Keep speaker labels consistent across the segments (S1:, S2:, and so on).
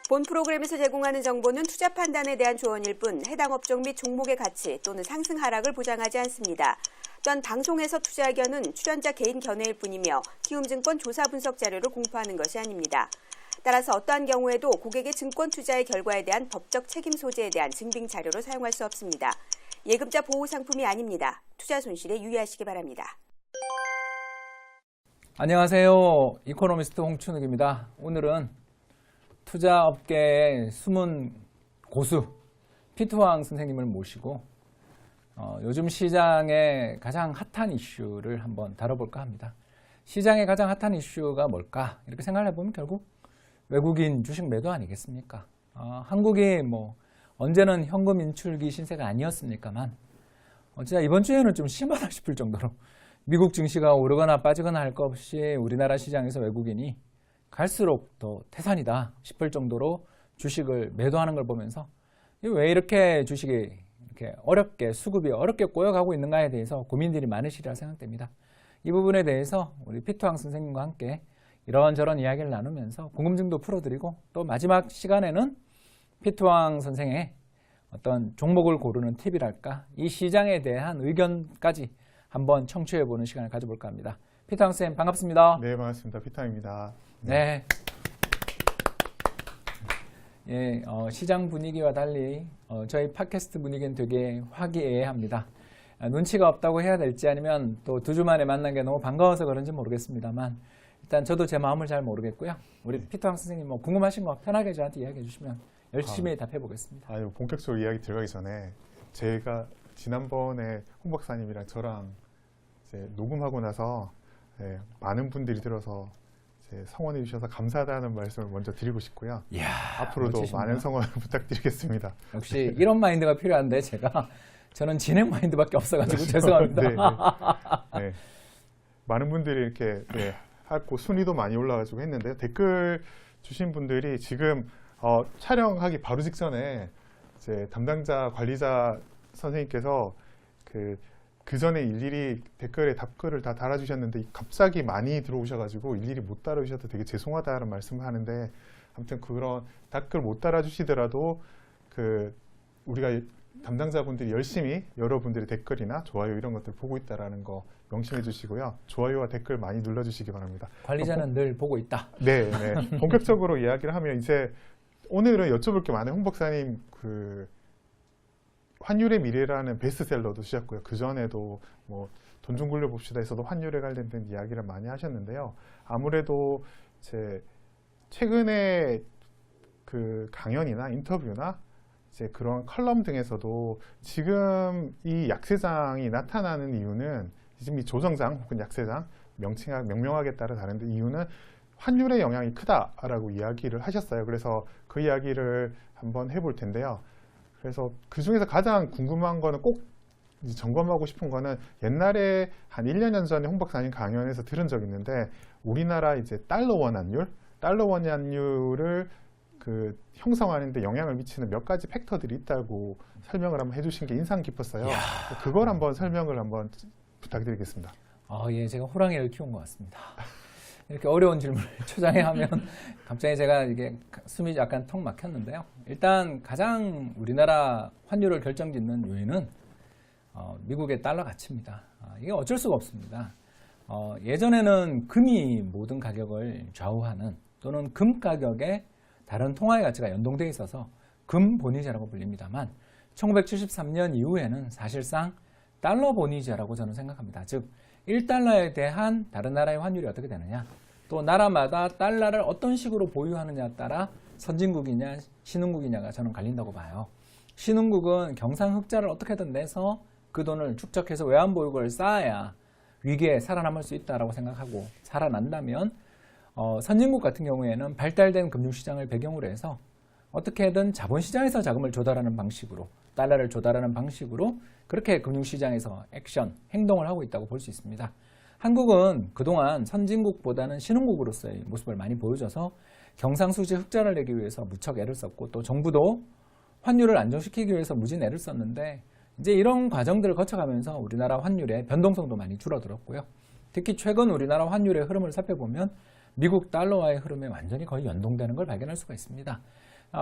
S1: 본 프로그램에서 제공하는 정보는 투자 판단에 대한 조언일 뿐 해당 업종 및 종목의 가치 또는 상승 하락을 보장하지 않습니다. 또한 방송에서 투자 의견은 출연자 개인 견해일 뿐이며 키움증권 조사 분석 자료를 공표하는 것이 아닙니다. 따라서 어떠한 경우에도 고객의 증권 투자의 결과에 대한 법적 책임 소재에 대한 증빙 자료로 사용할 수 없습니다. 예금자 보호 상품이 아닙니다. 투자 손실에 유의하시기 바랍니다.
S2: 안녕하세요. 이코노미스트 홍춘욱입니다. 오늘은 투자업계의 숨은 고수 피트왕 선생님을 모시고 요즘 시장의 가장 핫한 이슈를 한번 다뤄볼까 합니다. 시장의 가장 핫한 이슈가 뭘까? 이렇게 생각을 해보면 결국 외국인 주식 매도 아니겠습니까? 한국이 언제는 현금 인출기 신세가 아니었습니까만 진짜 이번 주에는 좀 심하다 싶을 정도로 미국 증시가 오르거나 빠지거나 할 것 없이 우리나라 시장에서 외국인이 갈수록 더 태산이다 싶을 정도로 주식을 매도하는 걸 보면서 왜 이렇게 주식이 이렇게 어렵게 수급이 어렵게 꼬여가고 있는가에 대해서 고민들이 많으시리라 생각됩니다. 이 부분에 대해서 우리 피트왕 선생님과 함께 이런저런 이야기를 나누면서 궁금증도 풀어드리고 또 마지막 시간에는 피트왕 선생의 어떤 종목을 고르는 팁이랄까 이 시장에 대한 의견까지 한번 청취해보는 시간을 가져볼까 합니다. 피트왕 선생님 반갑습니다.
S3: 네, 반갑습니다. 피트왕입니다.
S2: 네. 예, 시장 분위기와 달리 저희 팟캐스트 분위기는 되게 화기애애합니다. 눈치가 없다고 해야 될지 아니면 또 2주 만에 만난 게 너무 반가워서 그런지 모르겠습니다만 일단 저도 제 마음을 잘 모르겠고요. 우리 피트왕 선생님 궁금하신 거 편하게 저한테 이야기해 주시면 열심히 답해 보겠습니다.
S3: 본격적으로 이야기 들어가기 전에 제가 지난번에 홍 박사님이랑 저랑 이제 녹음하고 나서 많은 분들이 들어서 성원해 주셔서 감사하다는 말씀을 먼저 드리고 싶고요.
S2: 이야,
S3: 앞으로도
S2: 멋지십니다.
S3: 많은 성원 부탁드리겠습니다.
S2: 역시 이런 마인드가 필요한데 저는 진행 마인드밖에 없어가지고 죄송합니다.
S3: 네. 많은 분들이 이렇게 하고 순위도 많이 올라가지고 했는데요. 댓글 주신 분들이 지금 촬영하기 바로 직전에 이제 담당자 관리자 선생님께서 그 전에 일일이 댓글에 답글을 다 달아주셨는데 갑자기 많이 들어오셔가지고 일일이 못 달아주셔도 되게 죄송하다는 말씀을 하는데 아무튼 그런 댓글 못 달아주시더라도 우리가 담당자분들이 열심히 여러분들의 댓글이나 좋아요 이런 것들 보고 있다라는 거 명심해 주시고요. 좋아요와 댓글 많이 눌러주시기 바랍니다.
S2: 관리자는 늘 보고 있다.
S3: 네. 본격적으로 이야기를 하면 이제 오늘은 여쭤볼 게 많아요. 홍 박사님 환율의 미래라는 베스트셀러도 쓰셨고요. 그 전에도 돈 좀 굴려봅시다 해서도 환율에 관련된 이야기를 많이 하셨는데요. 아무래도 최근에 강연이나 인터뷰나 이제 그런 컬럼 등에서도 지금 이 약세장이 나타나는 이유는 지금 이 조정장 혹은 약세장 명명하게 따라 다른데 이유는 환율의 영향이 크다라고 이야기를 하셨어요. 그래서 그 이야기를 한번 해볼 텐데요. 그래서 그 중에서 가장 궁금한 거는 꼭 점검하고 싶은 거는 옛날에 한 1년 전에 홍 박사님 강연에서 들은 적이 있는데 우리나라 이제 달러 원환율을 형성하는데 영향을 미치는 몇 가지 팩터들이 있다고 설명을 한번 해주신 게 인상 깊었어요.
S2: 이야.
S3: 그걸 한번 설명을 한번 부탁드리겠습니다.
S2: 예, 제가 호랑이를 키운 것 같습니다. 이렇게 어려운 질문을 초장에 하면 갑자기 제가 이게 숨이 약간 턱 막혔는데요. 일단 가장 우리나라 환율을 결정짓는 요인은 미국의 달러 가치입니다. 이게 어쩔 수가 없습니다. 예전에는 금이 모든 가격을 좌우하는 또는 금 가격에 다른 통화의 가치가 연동되어 있어서 금 보니제라고 불립니다만 1973년 이후에는 사실상 달러 보니제라고 저는 생각합니다. 즉 1달러에 대한 다른 나라의 환율이 어떻게 되느냐 또 나라마다 달러를 어떤 식으로 보유하느냐에 따라 선진국이냐 신흥국이냐가 저는 갈린다고 봐요. 신흥국은 경상흑자를 어떻게든 내서 그 돈을 축적해서 외환보유고를 쌓아야 위기에 살아남을 수 있다고 생각하고 살아난다면 선진국 같은 경우에는 발달된 금융시장을 배경으로 해서 어떻게든 자본시장에서 자금을 조달하는 방식으로 달러를 조달하는 방식으로 그렇게 금융시장에서 행동을 하고 있다고 볼 수 있습니다. 한국은 그동안 선진국보다는 신흥국으로서의 모습을 많이 보여줘서 경상수지 흑자를 내기 위해서 무척 애를 썼고 또 정부도 환율을 안정시키기 위해서 무진 애를 썼는데 이제 이런 과정들을 거쳐가면서 우리나라 환율의 변동성도 많이 줄어들었고요. 특히 최근 우리나라 환율의 흐름을 살펴보면 미국 달러와의 흐름에 완전히 거의 연동되는 걸 발견할 수가 있습니다.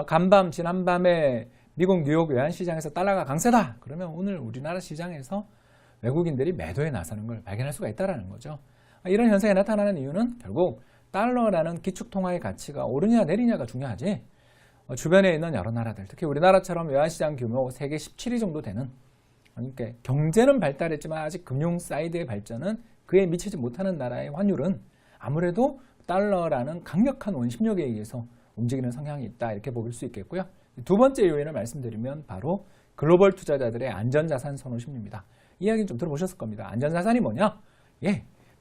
S2: 간밤 지난밤에 미국 뉴욕 외환시장에서 달러가 강세다. 그러면 오늘 우리나라 시장에서 외국인들이 매도에 나서는 걸 발견할 수가 있다는 거죠. 이런 현상이 나타나는 이유는 결국 달러라는 기축통화의 가치가 오르냐 내리냐가 중요하지. 주변에 있는 여러 나라들, 특히 우리나라처럼 외환시장 규모 세계 17위 정도 되는, 그러니까 경제는 발달했지만 아직 금융 사이드의 발전은 그에 미치지 못하는 나라의 환율은 아무래도 달러라는 강력한 원심력에 의해서 움직이는 성향이 있다, 이렇게 볼 수 있겠고요. 두 번째 요인을 말씀드리면 바로 글로벌 투자자들의 안전자산 선호 심리입니다. 이야기 좀 들어보셨을 겁니다. 안전자산이 뭐냐?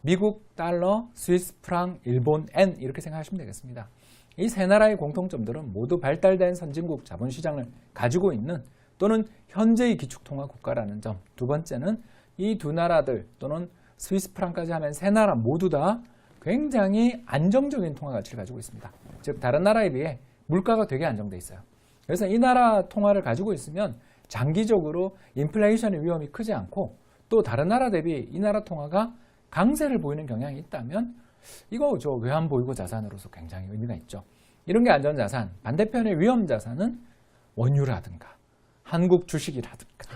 S2: 미국 달러, 스위스 프랑, 일본 엔, 이렇게 생각하시면 되겠습니다. 이 세 나라의 공통점들은 모두 발달된 선진국 자본시장을 가지고 있는 또는 현재의 기축통화 국가라는 점. 두 번째는 이 두 나라들 또는 스위스 프랑까지 하면 세 나라 모두 다 굉장히 안정적인 통화 가치를 가지고 있습니다. 즉 다른 나라에 비해 물가가 되게 안정돼 있어요. 그래서 이 나라 통화를 가지고 있으면 장기적으로 인플레이션의 위험이 크지 않고, 또 다른 나라 대비 이 나라 통화가 강세를 보이는 경향이 있다면 이거 외환보유고 자산으로서 굉장히 의미가 있죠. 이런 게 안전자산. 반대편의 위험자산은 원유라든가 한국 주식이라든가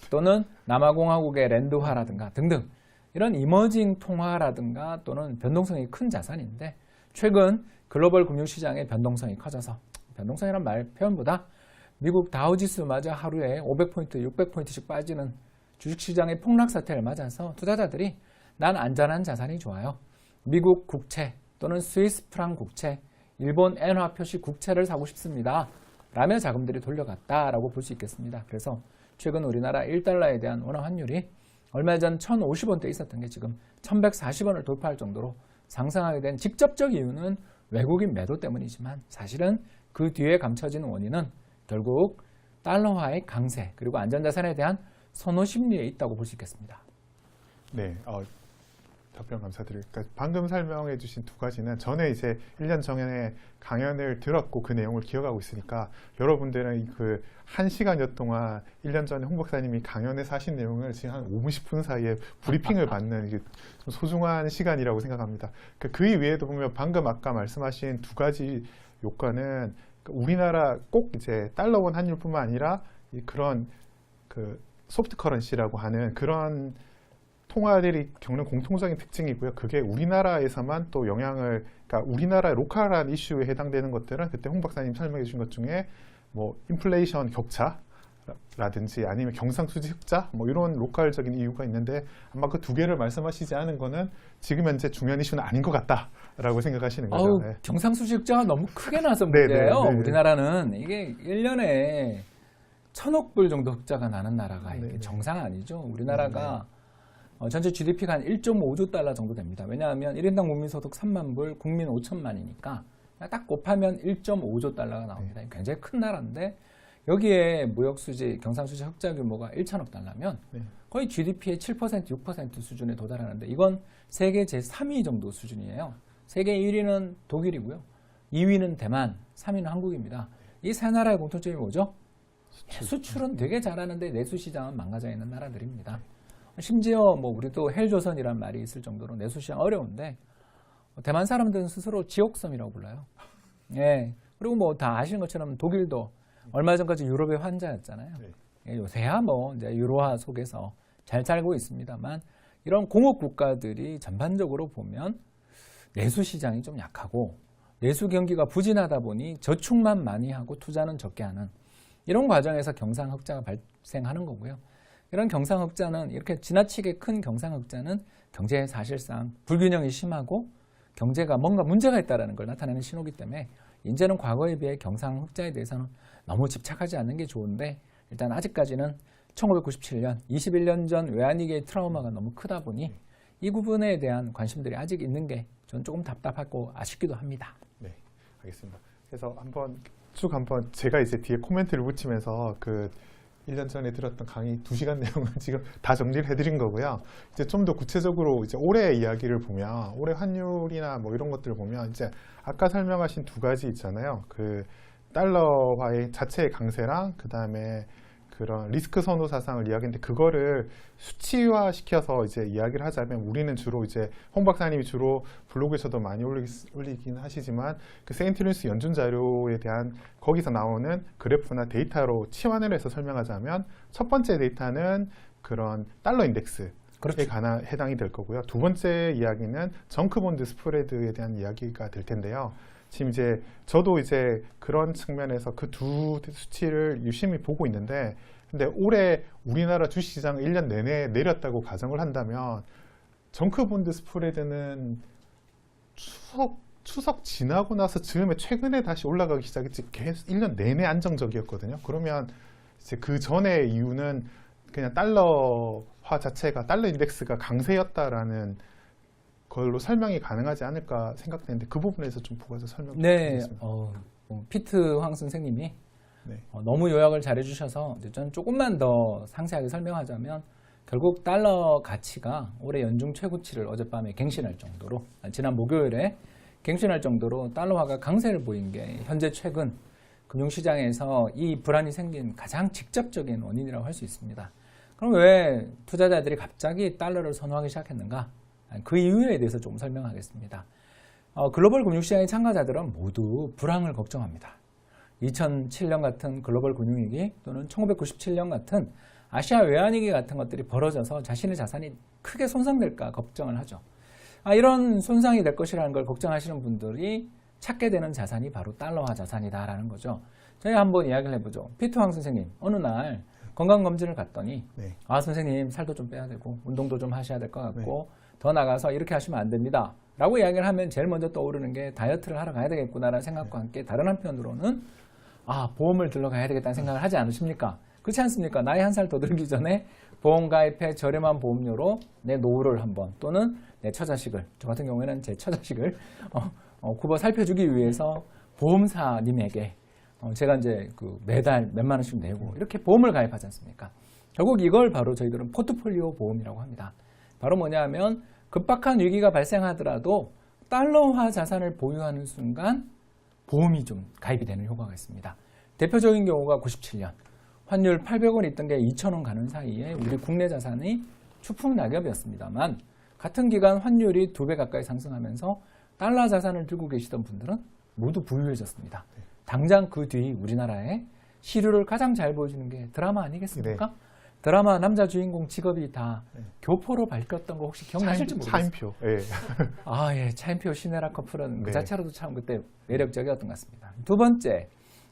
S2: 또는 남아공화국의 랜드화라든가 등등 이런 이머징 통화라든가 또는 변동성이 큰 자산인데, 최근 글로벌 금융시장의 변동성이 커져서, 변동성이란 말 표현보다 미국 다우지수마저 하루에 500포인트, 600포인트씩 빠지는 주식시장의 폭락 사태를 맞아서 투자자들이 난 안전한 자산이 좋아요, 미국 국채 또는 스위스 프랑 국채, 일본 엔화 표시 국채를 사고 싶습니다 라며 자금들이 돌려갔다라고 볼 수 있겠습니다. 그래서 최근 우리나라 1달러에 대한 원화 환율이 얼마 전 1,050원대 있었던 게 지금 1,140원을 돌파할 정도로 상승하게 된 직접적 이유는 외국인 매도 때문이지만, 사실은 그 뒤에 감춰진 원인은 결국 달러화의 강세 그리고 안전자산에 대한 선호 심리에 있다고 볼 수 있겠습니다.
S3: 네, 답변 감사드립니다. 그러니까 방금 설명해 주신 두 가지는 전에 이제 1년 전에 강연을 들었고 그 내용을 기억하고 있으니까, 여러분들은 그 1시간여 동안 1년 전에 홍 박사님이 강연에서 하신 내용을 지금 한 5분, 10분 사이에 브리핑을 받는 이게 좀 소중한 시간이라고 생각합니다. 그 이외에도 보면 방금 아까 말씀하신 두 가지 요건은 우리나라 꼭 이제 달러원 환율뿐만 아니라 그런 그 소프트 커런시라고 하는 그런 통화들이 겪는 공통적인 특징이고요. 그게 우리나라에서만 또 영향을, 그러니까 우리나라의 로컬한 이슈에 해당되는 것들은 그때 홍 박사님 설명해 주신 것 중에 뭐 인플레이션 격차라든지 아니면 경상수지 흑자 뭐 이런 로컬적인 이유가 있는데, 아마 그 두 개를 말씀하시지 않은 거는 지금 현재 중요한 이슈는 아닌 것 같다라고 생각하시는 거죠. 네.
S2: 경상수지 흑자가 너무 크게 나서 문제예요. 우리나라는 이게 1년에 1,000억 불 정도 흑자가 나는 나라가 이게 정상 아니죠. 우리나라가 전체 GDP가 한 1.5조 달러 정도 됩니다. 왜냐하면 1인당 국민소득 3만 불, 국민 5천만이니까 딱 곱하면 1.5조 달러가 나옵니다. 굉장히 큰 나라인데 여기에 무역수지, 경상수지 흑자 규모가 1천억 달러면 거의 GDP의 7%, 6% 수준에 도달하는데, 이건 세계 제3위 정도 수준이에요. 세계 1위는 독일이고요. 2위는 대만, 3위는 한국입니다. 이 세 나라의 공통점이 뭐죠? 수출은 되게 잘하는데 내수시장은 망가져 있는 나라들입니다. 심지어 뭐 우리도 헬조선이란 말이 있을 정도로 내수시장 어려운데, 대만 사람들은 스스로 지옥섬이라고 불러요. 예. 그리고 뭐 다 아시는 것처럼 독일도 얼마 전까지 유럽의 환자였잖아요. 예, 요새야 뭐 이제 유로화 속에서 잘 살고 있습니다만, 이런 공업 국가들이 전반적으로 보면 내수 시장이 좀 약하고 내수 경기가 부진하다 보니 저축만 많이 하고 투자는 적게 하는 이런 과정에서 경상흑자가 발생하는 거고요. 이런 경상흑자는, 이렇게 지나치게 큰 경상흑자는 경제에 사실상 불균형이 심하고 경제가 뭔가 문제가 있다는 걸 나타내는 신호기 때문에, 이제는 과거에 비해 경상흑자에 대해서는 너무 집착하지 않는 게 좋은데, 일단 아직까지는 1997년, 21년 전 외환위기의 트라우마가 너무 크다 보니 이 부분에 대한 관심들이 아직 있는 게 저는 조금 답답하고 아쉽기도 합니다.
S3: 네, 알겠습니다. 그래서 한번 제가 이제 뒤에 코멘트를 붙이면서 그 1년 전에 들었던 강의 2시간 내용은 지금 다 정리를 해드린 거고요. 이제 좀 더 구체적으로 이제 올해 이야기를 보면, 올해 환율이나 뭐 이런 것들을 보면 이제 아까 설명하신 두 가지 있잖아요. 그 달러화의 자체의 강세랑 그 다음에 그런 리스크 선호 사상을 이야기했는데 그거를 수치화시켜서 이제 이야기를 하자면 우리는 주로 이제 홍 박사님이 주로 블로그에서도 많이 올리긴 하시지만 그 세인트루이스 연준 자료에 대한 거기서 나오는 그래프나 데이터로 치환을 해서 설명하자면 첫 번째 데이터는 그런 달러 인덱스에
S2: 그렇죠.
S3: 해당이 될 거고요. 두 번째 이야기는 정크본드 스프레드에 대한 이야기가 될 텐데요. 지금 이제 저도 이제 그런 측면에서 그 두 수치를 유심히 보고 있는데, 근데 올해 우리나라 주식시장 1년 내내 내렸다고 가정을 한다면 정크본드 스프레드는 추석 지나고 나서 즈음에 최근에 다시 올라가기 시작했지 계속 1년 내내 안정적이었거든요. 그러면 이제 그 전의 이유는 그냥 달러화 자체가 달러 인덱스가 강세였다라는 걸로 설명이 가능하지 않을까 생각되는데 그 부분에서 좀 보고서 설명 부탁드리겠습니다.
S2: 피트 황 선생님이
S3: 네.
S2: 너무 요약을 잘 해주셔서 저는 조금만 더 상세하게 설명하자면 결국 달러 가치가 올해 연중 최고치를 어젯밤에 갱신할 정도로, 지난 목요일에 갱신할 정도로 달러화가 강세를 보인 게 현재 최근 금융시장에서 이 불안이 생긴 가장 직접적인 원인이라고 할 수 있습니다. 그럼 왜 투자자들이 갑자기 달러를 선호하기 시작했는가? 그 이유에 대해서 조금 설명하겠습니다. 글로벌 금융시장의 참가자들은 모두 불황을 걱정합니다. 2007년 같은 글로벌 금융위기 또는 1997년 같은 아시아 외환위기 같은 것들이 벌어져서 자신의 자산이 크게 손상될까 걱정을 하죠. 이런 손상이 될 것이라는 걸 걱정하시는 분들이 찾게 되는 자산이 바로 달러화 자산이다라는 거죠. 저희 한번 이야기를 해보죠. 피트 황 선생님, 어느 날 건강검진을 갔더니
S3: 네.
S2: 선생님 살도 좀 빼야 되고 운동도 좀 하셔야 될 것 같고 더 나가서 이렇게 하시면 안 됩니다 라고 이야기를 하면 제일 먼저 떠오르는 게 다이어트를 하러 가야 되겠구나라는 생각과 함께 다른 한편으로는 보험을 들러 가야 되겠다는 생각을 하지 않으십니까? 그렇지 않습니까? 나이 한 살 더 들기 전에 보험 가입해 저렴한 보험료로 내 노후를 한번 또는 내 처자식을, 저 같은 경우에는 제 처자식을 굽어 살펴주기 위해서 보험사님에게 제가 이제 그 매달 몇만 원씩 내고 이렇게 보험을 가입하지 않습니까? 결국 이걸 바로 저희들은 포트폴리오 보험이라고 합니다. 바로 뭐냐면 급박한 위기가 발생하더라도 달러화 자산을 보유하는 순간 보험이 좀 가입이 되는 효과가 있습니다. 대표적인 경우가 97년 환율 800원 있던 게 2,000원 가는 사이에 우리 국내 자산이 추풍낙엽이었습니다만 같은 기간 환율이 2배 가까이 상승하면서 달러 자산을 들고 계시던 분들은 모두 부유해졌습니다. 당장 그 뒤 우리나라의 시류를 가장 잘 보여주는 게 드라마 아니겠습니까? 네. 드라마 남자 주인공 직업이 다 교포로 밝혔던 거 혹시 기억나실지 모르겠어요.
S3: 차인표. 예.
S2: 예. 차인표 신혜라 커플은
S3: 네.
S2: 그 자체로도 참 그때 매력적이었던 것 같습니다. 두 번째,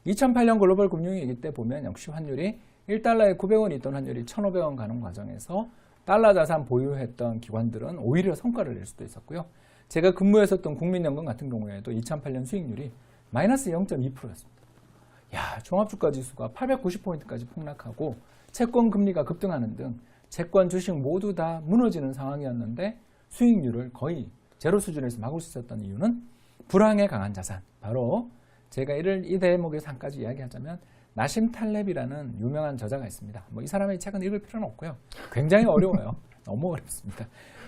S2: 2008년 글로벌 금융위기 때 보면 역시 환율이 1달러에 900원 있던 환율이 1,500원 가는 과정에서 달러 자산 보유했던 기관들은 오히려 성과를 낼 수도 있었고요. 제가 근무했었던 국민연금 같은 경우에도 2008년 수익률이 마이너스 0.2%였습니다. 종합주가 지수가 890포인트까지 폭락하고 채권 금리가 급등하는 등 채권 주식 모두 다 무너지는 상황이었는데 수익률을 거의 제로 수준에서 막을 수 있었던 이유는 불황에 강한 자산. 바로 제가 이 대목에서 한 가지 이야기하자면 나심 탈렙이라는 유명한 저자가 있습니다. 이 사람의 책은 읽을 필요는 없고요. 굉장히 어려워요. 너무 어렵습니다.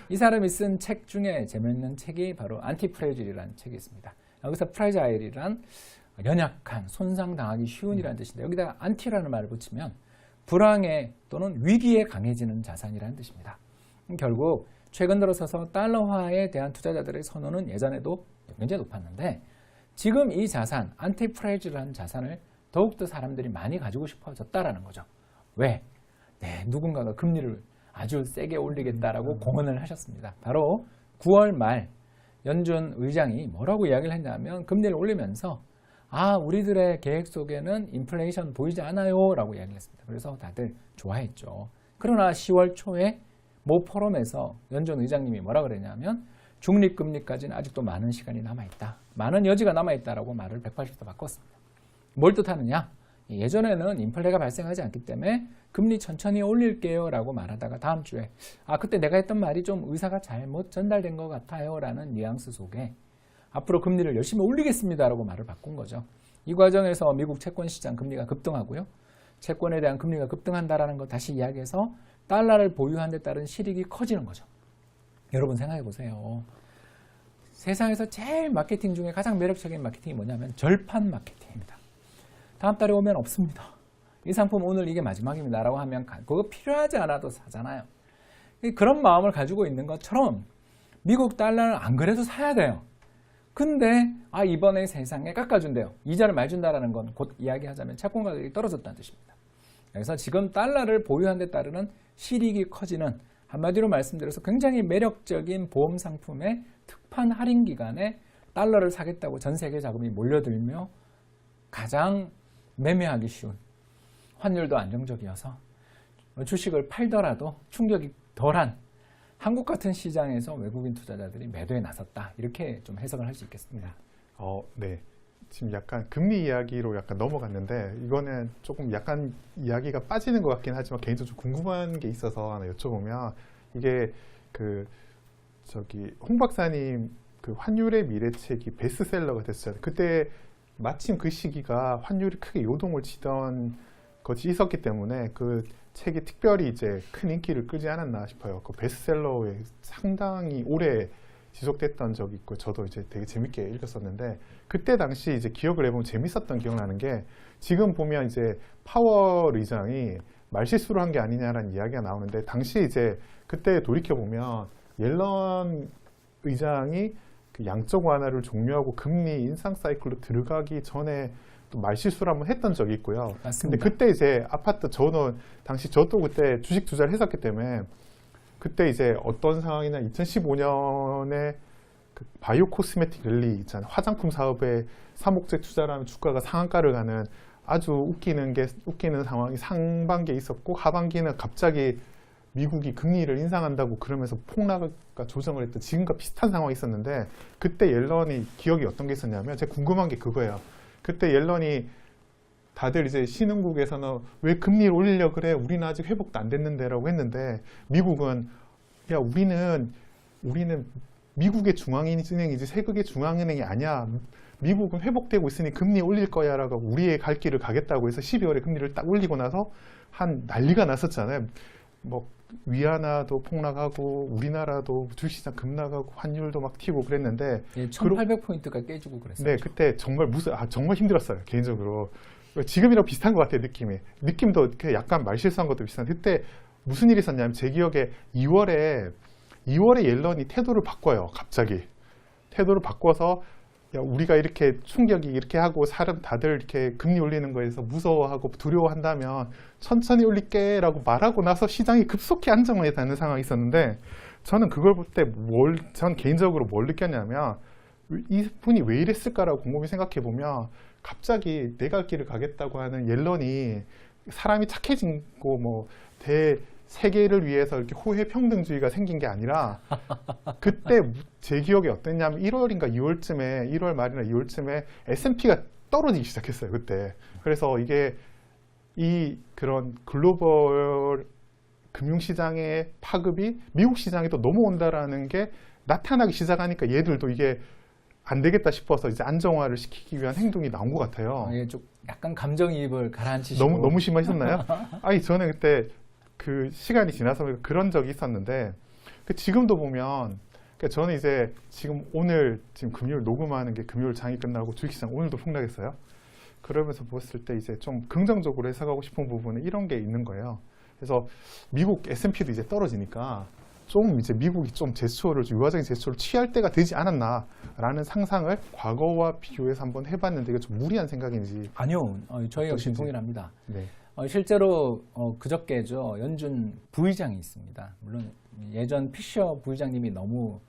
S2: 이 사람이 쓴 책 중에 재미있는 책이 바로 안티프레질이라는 책이 있습니다. 여기서 프라자일이란 연약한, 손상당하기 쉬운이라는 뜻인데 여기다가 안티라는 말을 붙이면 불황에 또는 위기에 강해지는 자산이라는 뜻입니다. 결국 최근 들어서서 달러화에 대한 투자자들의 선호는 예전에도 굉장히 높았는데 지금 이 자산, 안티프레질이라는 자산을 더욱더 사람들이 많이 가지고 싶어졌다라는 거죠. 왜? 누군가가 금리를 아주 세게 올리겠다라고 공언을 하셨습니다. 바로 9월 말 연준 의장이 뭐라고 이야기를 했냐면 금리를 올리면서 우리들의 계획 속에는 인플레이션 보이지 않아요 라고 이야기를 했습니다. 그래서 다들 좋아했죠. 그러나 10월 초에 모 포럼에서 연준 의장님이 뭐라 그랬냐면 중립금리까지는 아직도 많은 시간이 남아있다. 많은 여지가 남아있다라고 말을 180도 바꿨습니다. 뭘 뜻하느냐? 예전에는 인플레가 발생하지 않기 때문에 금리 천천히 올릴게요 라고 말하다가 다음 주에 그때 내가 했던 말이 좀 의사가 잘못 전달된 것 같아요 라는 뉘앙스 속에 앞으로 금리를 열심히 올리겠습니다 라고 말을 바꾼 거죠. 이 과정에서 미국 채권 시장 금리가 급등하고요. 채권에 대한 금리가 급등한다라는 거 다시 이야기해서 달러를 보유한 데 따른 실익이 커지는 거죠. 여러분 생각해 보세요. 세상에서 제일 마케팅 중에 가장 매력적인 마케팅이 뭐냐면 절판 마케팅입니다. 다음 달에 오면 없습니다. 이 상품 오늘 이게 마지막입니다라고 하면 그거 필요하지 않아도 사잖아요. 그런 마음을 가지고 있는 것처럼 미국 달러는 안 그래도 사야 돼요. 근데 이번에 세상에 깎아준대요. 이자를 많이 준다라는 건 곧 이야기하자면 채권 가격이 떨어졌다는 뜻입니다. 그래서 지금 달러를 보유한 데 따르는 실익이 커지는, 한마디로 말씀드려서 굉장히 매력적인 보험 상품의 특판 할인 기간에 달러를 사겠다고 전 세계 자금이 몰려들며 가장 매매하기 쉬운, 환율도 안정적이어서 주식을 팔더라도 충격이 덜한 한국 같은 시장에서 외국인 투자자들이 매도에 나섰다, 이렇게 좀 해석을 할 수 있겠습니다.
S3: 네. 지금 약간 금리 이야기로 약간 넘어갔는데, 이거는 조금 약간 이야기가 빠지는 것 같긴 하지만 개인적으로 좀 궁금한 게 있어서 하나 여쭤보면, 이게 홍 박사님 그 환율의 미래책이 베스트셀러가 됐어요. 그때 마침 그 시기가 환율이 크게 요동을 치던 것이 있었기 때문에 그 책이 특별히 이제 큰 인기를 끌지 않았나 싶어요. 그 베스트셀러에 상당히 오래 지속됐던 적이 있고, 저도 이제 되게 재밌게 읽었었는데, 그때 당시 이제 기억을 해보면 재밌었던 기억나는 게, 지금 보면 이제 파월 의장이 말실수를 한 게 아니냐라는 이야기가 나오는데, 당시 이제 그때 돌이켜보면 옐런 의장이 그 양적 완화를 종료하고 금리 인상 사이클로 들어가기 전에 또 말실수를 한번 했던 적이 있고요.
S2: 맞습니다.
S3: 근데 그때 이제 아파트, 저도 그때 주식 투자를 했었기 때문에, 그때 이제 어떤 상황이냐, 2015년에 그 바이오 코스메틱 랠리 있잖아요. 화장품 사업에 사목적 투자를 하면 주가가 상한가를 가는 아주 웃기는 상황이 상반기에 있었고, 하반기는 갑자기 미국이 금리를 인상한다고 그러면서 폭락가 조정을 했던 지금과 비슷한 상황이 있었는데, 그때 옐런이 기억이 어떤 게 있었냐면, 제가 궁금한 게 그거예요. 그때 옐런이 다들 이제 신흥국에서는 왜 금리를 올리려고 그래? 우리는 아직 회복도 안 됐는데 라고 했는데, 미국은 야, 우리는 미국의 중앙은행이지 세계의 중앙은행이 아니야. 미국은 회복되고 있으니 금리 올릴 거야 라고 우리의 갈 길을 가겠다고 해서 12월에 금리를 딱 올리고 나서 난리가 났었잖아요. 뭐 위안화도 폭락하고 우리나라도 주식시장 급락하고 환율도 막 튀고 그랬는데,
S2: 1800포인트가 깨지고 그랬어요.
S3: 네, 그때 정말 정말 힘들었어요, 개인적으로. 지금이랑 비슷한 것 같아요, 느낌도 약간 말실수한 것도 비슷한데, 그때 무슨 일이 있었냐면, 제 기억에 2월에 옐런이 태도를 바꿔요. 갑자기 태도를 바꿔서, 야, 우리가 이렇게 충격이 이렇게 하고 사람 다들 이렇게 금리 올리는 거에서 무서워하고 두려워한다면 천천히 올릴게 라고 말하고 나서 시장이 급속히 안정에 닿는 상황이 있었는데, 저는 그걸 볼 때 전 개인적으로 뭘 느꼈냐면, 이분이 왜 이랬을까라고 곰곰이 생각해 보면, 갑자기 내 갈 길을 가겠다고 하는 옐런이 사람이 착해지고 뭐 세계를 위해서 이렇게 호혜 평등주의가 생긴 게 아니라, 그때 제 기억에 어땠냐면 1월 말이나 2월쯤에 S&P가 떨어지기 시작했어요, 그때. 그래서 이게 그런 글로벌 금융시장의 파급이 미국 시장에 또 넘어온다라는 게 나타나기 시작하니까, 얘들도 이게 안 되겠다 싶어서 이제 안정화를 시키기 위한 행동이 나온 것 같아요.
S2: 좀 약간 감정이입을 가라앉히시고.
S3: 너무 심하셨나요? 아니, 저는 그때 그 시간이 지나서 그런 적이 있었는데, 지금도 보면, 저는 이제 지금 금요일 녹음하는 게 금요일 장이 끝나고 주식시장 오늘도 폭락했어요. 그러면서 봤을 때 이제 좀 긍정적으로 해석하고 싶은 부분은 이런 게 있는 거예요. 그래서 미국 S&P도 이제 떨어지니까 좀 이제 미국이 좀 유화적인 제스처를 취할 때가 되지 않았나라는 상상을 과거와 비교해서 한번 해봤는데, 이게 좀 무리한 생각인지.
S2: 아니요, 저희 역시 동일합니다.
S3: 네.
S2: 실제로 그저께죠, 연준 부의장이 있습니다. 물론 예전 피셔 부의장님이 너무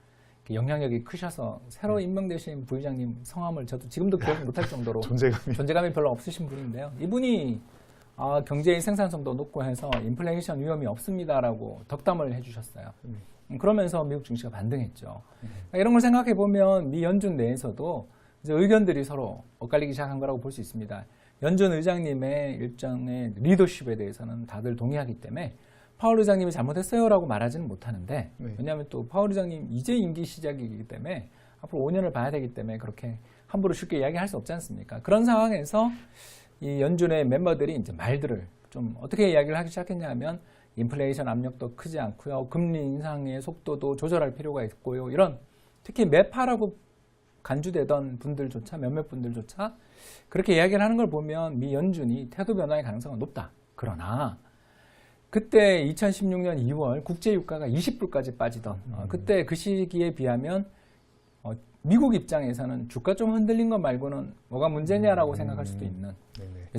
S2: 영향력이 크셔서 새로 임명되신 부의장님 성함을 저도 지금도 기억 못할 정도로 존재감이 별로 없으신 분인데요. 이분이 경제의 생산성도 높고 해서 인플레이션 위험이 없습니다라고 덕담을 해주셨어요. 그러면서 미국 증시가 반등했죠. 이런 걸 생각해 보면 미 연준 내에서도 이제 의견들이 서로 엇갈리기 시작한 거라고 볼 수 있습니다. 연준 의장님의 일정의 리더십에 대해서는 다들 동의하기 때문에 파월 의장님이 잘못했어요라고 말하지는 못하는데, 왜냐하면 또 파월 의장님 이제 임기 시작이기 때문에 앞으로 5년을 봐야 되기 때문에 그렇게 함부로 쉽게 이야기할 수 없지 않습니까? 그런 상황에서 이 연준의 멤버들이 이제 말들을 좀 어떻게 이야기를 하기 시작했냐면, 인플레이션 압력도 크지 않고요, 금리 인상의 속도도 조절할 필요가 있고요, 이런 특히 매파라고 간주되던 분들조차 몇몇 분들조차 그렇게 이야기를 하는 걸 보면 미 연준이 태도 변화의 가능성은 높다. 그러나 그때 2016년 2월 국제유가가 20불까지 빠지던 그때 그 시기에 비하면 미국 입장에서는 주가 좀 흔들린 것 말고는 뭐가 문제냐라고 생각할 수도 있는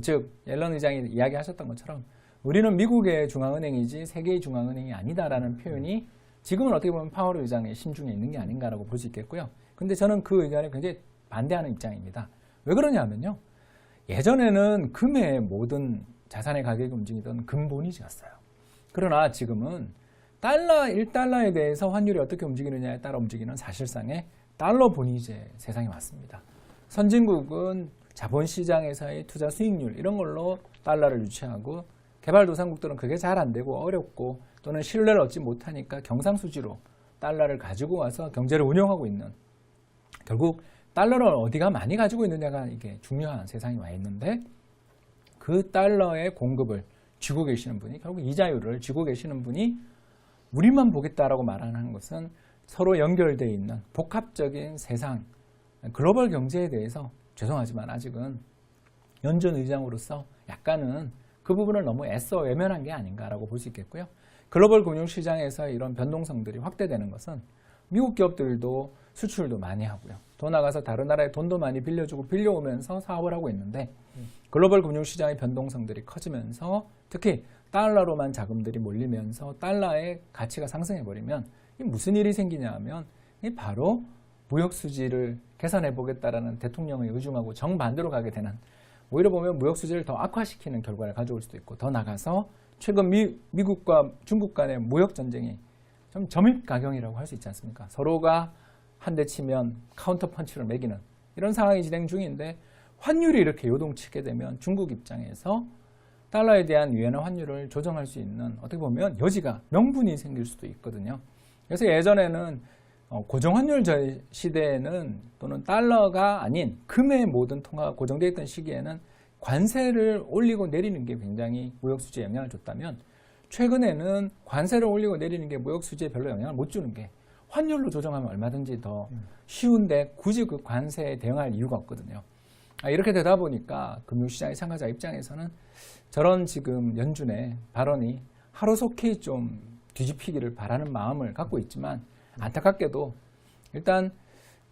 S2: 즉 옐런 의장이 이야기하셨던 것처럼 우리는 미국의 중앙은행이지 세계의 중앙은행이 아니다라는 표현이 지금은 어떻게 보면 파월 의장의 심중에 있는 게 아닌가라고 볼 수 있겠고요. 근데 저는 그 의견에 굉장히 반대하는 입장입니다. 왜 그러냐면요. 예전에는 금의 모든 자산의 가격이 움직이던 금본위제였어요. 그러나 지금은 달러, 1달러에 대해서 환율이 어떻게 움직이느냐에 따라 움직이는 사실상의 달러 본위제 세상이 왔습니다. 선진국은 자본시장에서의 투자 수익률 이런 걸로 달러를 유치하고 개발도상국들은 그게 잘 안 되고 어렵고 또는 신뢰를 얻지 못하니까 경상수지로 달러를 가지고 와서 경제를 운영하고 있는 결국 달러를 어디가 많이 가지고 있느냐가 이게 중요한 세상이 와 있는데 그 달러의 공급을 쥐고 계시는 분이 결국 이자율을 쥐고 계시는 분이 우리만 보겠다라고 말하는 것은 서로 연결되어 있는 복합적인 세상 글로벌 경제에 대해서 죄송하지만 아직은 연준 의장으로서 약간은 그 부분을 너무 애써 외면한 게 아닌가라고 볼 수 있겠고요. 글로벌 금융시장에서 이런 변동성들이 확대되는 것은 미국 기업들도 수출도 많이 하고요. 더 나가서 다른 나라에 돈도 많이 빌려주고 빌려오면서 사업을 하고 있는데 글로벌 금융시장의 변동성들이 커지면서 특히 달러로만 자금들이 몰리면서 달러의 가치가 상승해버리면 무슨 일이 생기냐 하면 바로 무역수지를 개선해 보겠다라는 대통령의 의중하고 정반대로 가게 되는 오히려 보면 무역수지를 더 악화시키는 결과를 가져올 수도 있고 더 나가서 최근 미국과 중국 간의 무역전쟁이 좀 점입가경이라고 할 수 있지 않습니까? 서로가 한 대 치면 카운터 펀치를 매기는 이런 상황이 진행 중인데 환율이 이렇게 요동치게 되면 중국 입장에서 달러에 대한 위안화 환율을 조정할 수 있는 어떻게 보면 여지가 명분이 생길 수도 있거든요. 그래서 예전에는 고정환율 시대에는 또는 달러가 아닌 금의 모든 통화가 고정되어 있던 시기에는 관세를 올리고 내리는 게 굉장히 무역수지에 영향을 줬다면 최근에는 관세를 올리고 내리는 게 무역수지에 별로 영향을 못 주는 게 환율로 조정하면 얼마든지 더 쉬운데 굳이 그 관세에 대응할 이유가 없거든요. 이렇게 되다 보니까 금융시장의 참가자 입장에서는 저런 지금 연준의 발언이 하루속히 좀 뒤집히기를 바라는 마음을 갖고 있지만 안타깝게도 일단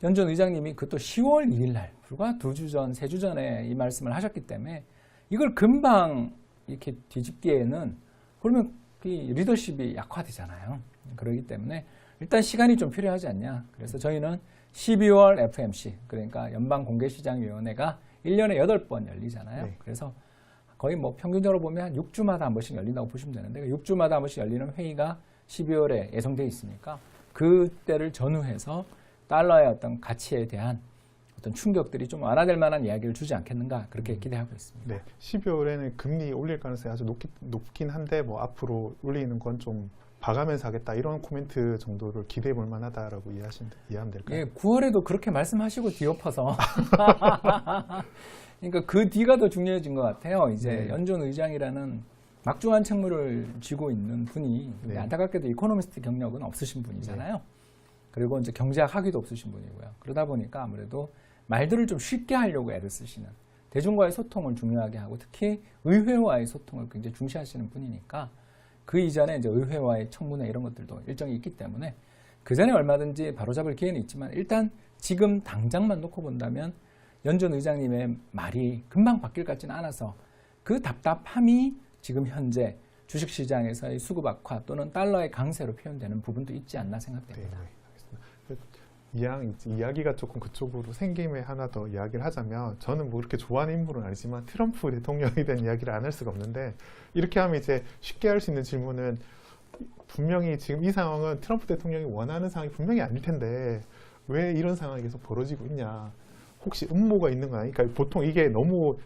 S2: 연준 의장님이 그것도 10월 2일 날 불과 2주 전, 3주 전에 이 말씀을 하셨기 때문에 이걸 금방 이렇게 뒤집기에는 그러면 리더십이 약화되잖아요. 그렇기 때문에 일단 시간이 좀 필요하지 않냐. 그래서 저희는 12월 FMC 그러니까 연방공개시장위원회가 1년에 8번 열리잖아요.
S3: 네.
S2: 그래서 거의 뭐 평균적으로 보면 한 6주마다 한 번씩 열린다고 보시면 되는데 6주마다 한 번씩 열리는 회의가 12월에 예정되어 있으니까 그때를 전후해서 달러의 어떤 가치에 대한 어떤 충격들이 좀 완화될 만한 이야기를 주지 않겠는가 그렇게 기대하고 있습니다.
S3: 네, 12월에는 금리 올릴 가능성이 아주 높긴 한데 뭐 앞으로 올리는 건 좀 봐가면서 하겠다 이런 코멘트 정도를 기대해 볼 만하다라고 이해하면 될까요?
S2: 예, 9월에도 그렇게 말씀하시고 뒤엎어서 그러니까 그 뒤가 더 중요해진 것 같아요. 이제 연준 의장이라는 막중한 책무를 쥐고 있는 분이 안타깝게도 이코노미스트 경력은 없으신 분이잖아요. 그리고 이제 경제학 학위도 없으신 분이고요. 그러다 보니까 아무래도 말들을 좀 쉽게 하려고 애를 쓰시는 대중과의 소통을 중요하게 하고 특히 의회와의 소통을 굉장히 중시하시는 분이니까 그 이전에 이제 의회와의 청문회 이런 것들도 일정이 있기 때문에 그 전에 얼마든지 바로잡을 기회는 있지만 일단 지금 당장만 놓고 본다면 연준 의장님의 말이 금방 바뀔 것 같지는 않아서 그 답답함이 지금 현재 주식시장에서의 수급 악화 또는 달러의 강세로 표현되는 부분도 있지 않나 생각됩니다.
S3: 이야기가 조금 그쪽으로 생김에 하나 더 이야기를 하자면 저는 뭐 그렇게 좋아하는 인물은 아니지만 트럼프 대통령에 대한 이야기를 안 할 수가 없는데 이렇게 하면 이제 쉽게 할 수 있는 질문은 분명히 지금 이 상황은 트럼프 대통령이 원하는 상황이 분명히 아닐 텐데 왜 이런 상황이 계속 벌어지고 있냐 혹시 음모가 있는 거 아니까 보통 이게 너무